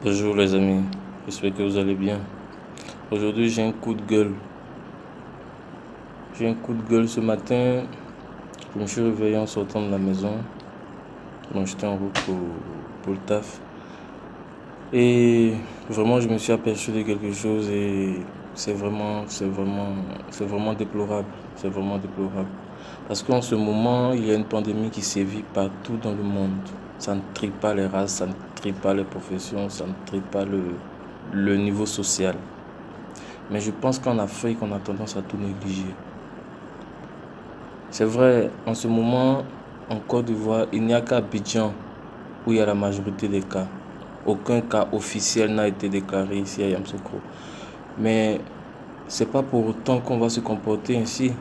Bonjour les amis, j'espère que vous allez bien. Aujourd'hui j'ai un coup de gueule. J'ai un coup de gueule ce matin. Je me suis réveillé en sortant de la maison. Donc j'étais en route pour le taf. Et vraiment je me suis aperçu de quelque chose et c'est vraiment déplorable. C'est vraiment déplorable. Parce qu'en ce moment, il y a une pandémie qui sévit partout dans le monde. Ça ne trie pas les races, ça ne trie pas les professions, ça ne trie pas le niveau social. Mais je pense qu'en Afrique, on a tendance à tout négliger. C'est vrai, en ce moment, en Côte d'Ivoire, il n'y a qu'à Abidjan où il y a la majorité des cas. Aucun cas officiel n'a été déclaré ici à Yamoussoukro. Mais c'est pas pour autant qu'on va se comporter ainsi.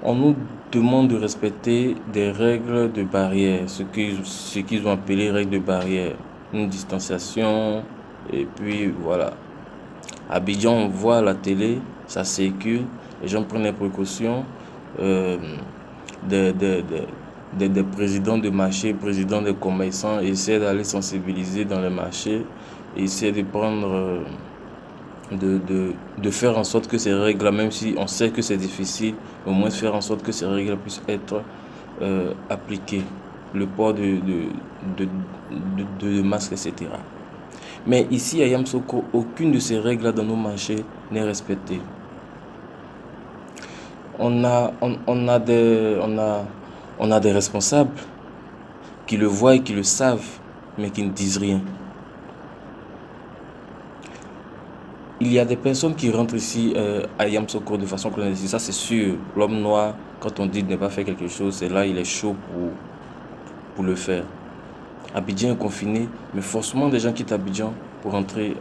On nous demande de respecter des règles de barrière, ce qu'ils ont appelé règles de barrière. Une distanciation, et puis voilà. À Abidjan, on voit à la télé, ça circule, les gens prennent les précautions. euh, des, des, des, des présidents de marché, présidents de commerçants essaient d'aller sensibiliser dans les marchés, essaient de prendre, de faire en sorte que ces règles-là, même si on sait que c'est difficile, au moins faire en sorte que ces règles puissent être appliquées. Le port de masques, etc. Mais ici à Yamoussoukro, aucune de ces règles dans nos marchés n'est respectée. On a des responsables qui le voient et qui le savent, mais qui ne disent rien. Il y a des personnes qui rentrent ici à Yamoussoukro de façon clandestine, ça c'est sûr. L'homme noir, quand on dit de ne pas faire quelque chose, c'est là il est chaud pour le faire. Abidjan est confiné, mais forcément des gens quittent Abidjan pour rentrer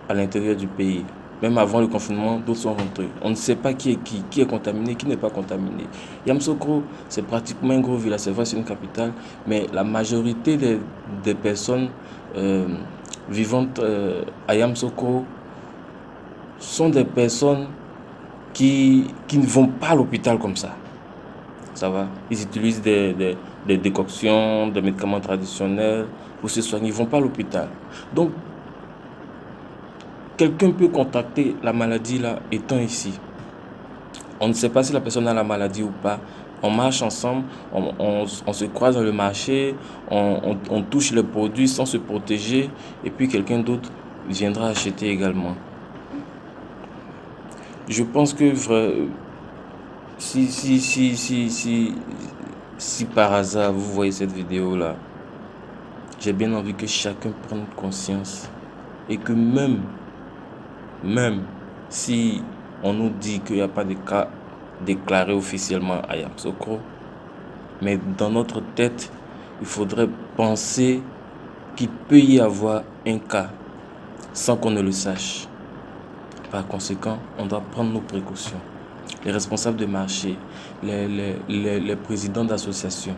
à l'intérieur du pays. Même avant le confinement, d'autres sont rentrés. On ne sait pas qui est contaminé, qui n'est pas contaminé. Yamoussoukro, c'est pratiquement un gros village. C'est vrai, c'est une capitale, mais la majorité des personnes vivantes à Yamoussoukro sont des personnes qui ne vont pas à l'hôpital comme ça. Ça va. Ils utilisent des décoctions, des médicaments traditionnels pour se soigner. Ils ne vont pas à l'hôpital. Donc, quelqu'un peut contracter la maladie là étant ici. On ne sait pas si la personne a la maladie ou pas. On marche ensemble, on se croise dans le marché, on touche les produits sans se protéger et puis quelqu'un d'autre viendra acheter également. Je pense que si par hasard vous voyez cette vidéo là, j'ai bien envie que chacun prenne conscience et que même si on nous dit qu'il n'y a pas de cas déclarés officiellement à Yamoussoukro, mais dans notre tête, il faudrait penser qu'il peut y avoir un cas sans qu'on ne le sache. Par conséquent, on doit prendre nos précautions. Les responsables de marché, les présidents d'associations.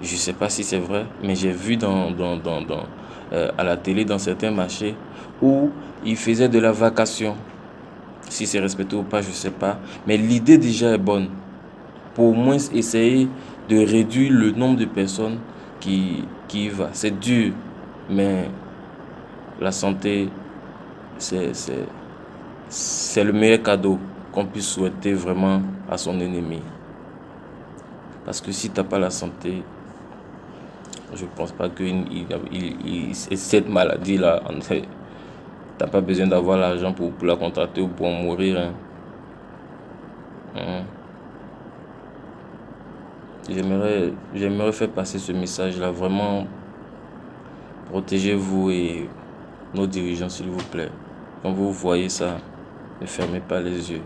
Je ne sais pas si c'est vrai, mais j'ai vu à la télé dans certains marchés où ils faisaient de la vacation. Si c'est respecté ou pas, je ne sais pas. Mais l'idée déjà est bonne. Pour au moins essayer de réduire le nombre de personnes qui y va. C'est dur, mais la santé, c'est le meilleur cadeau qu'on puisse souhaiter vraiment à son ennemi. Parce que si tu n'as pas la santé, je ne pense pas que cette maladie-là, tu n'as pas besoin d'avoir l'argent pour la contracter ou pour en mourir. Hein. J'aimerais faire passer ce message-là. Vraiment, protégez-vous et nos dirigeants, s'il vous plaît. Quand vous voyez ça, ne fermez pas les yeux.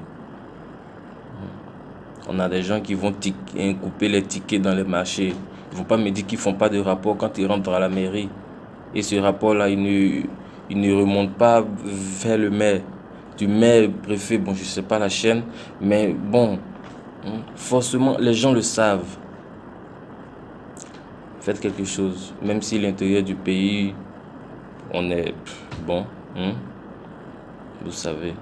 On a des gens qui vont couper les tickets dans les marchés. Ils ne vont pas me dire qu'ils ne font pas de rapport quand ils rentrent à la mairie. Et ce rapport-là, il ne remonte pas vers le maire. Du maire, préfet, bon, je ne sais pas la chaîne, mais bon, forcément, les gens le savent. Faites quelque chose, même si l'intérieur du pays, on est bon, vous savez.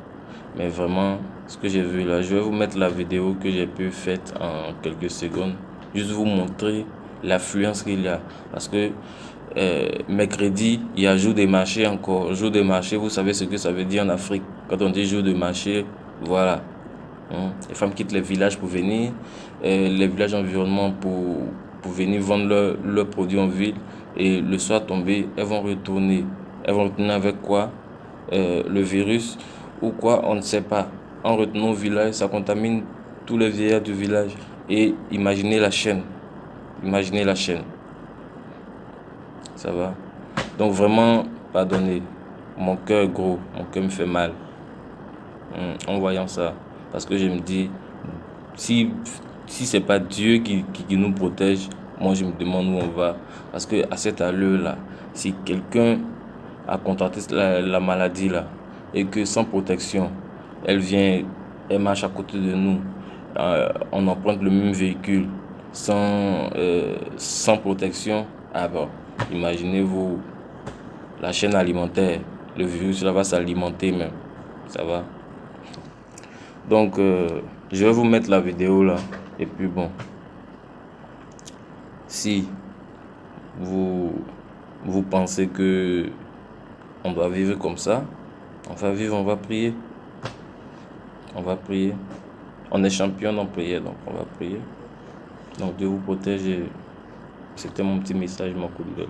Mais vraiment, ce que j'ai vu là, je vais vous mettre la vidéo que j'ai pu faire en quelques secondes. Juste vous montrer l'affluence qu'il y a. Parce que mercredi, il y a jour des marchés encore. Jour des marchés, vous savez ce que ça veut dire en Afrique. Quand on dit jour de marché, voilà. Les femmes quittent les villages pour venir, les villages environnements pour venir vendre leurs produits en ville. Et le soir tombé, elles vont retourner. Elles vont retourner avec quoi? Le virus ou quoi, on ne sait pas. En retournant au village, ça contamine tous les vieillards du village. Et imaginez la chaîne. Imaginez la chaîne. Ça va? Donc vraiment, pardonnez. Mon cœur est gros, mon cœur me fait mal en voyant ça. Parce que je me dis, si c'est pas Dieu qui nous protège, moi je me demande où on va. Parce que à cette allure-là, si quelqu'un a contracté la maladie là, et que sans protection, elle vient, elle marche à côté de nous, on emprunte le même véhicule, sans protection, ah bon, imaginez-vous la chaîne alimentaire, le virus là va s'alimenter même, ça va. Donc, je vais vous mettre la vidéo là. Et puis bon, si vous, vous pensez que on doit vivre comme ça, on va vivre, on va prier. On va prier. On est champion en prière, donc on va prier. Donc Dieu vous protège. C'était mon petit message, mon coup de gueule.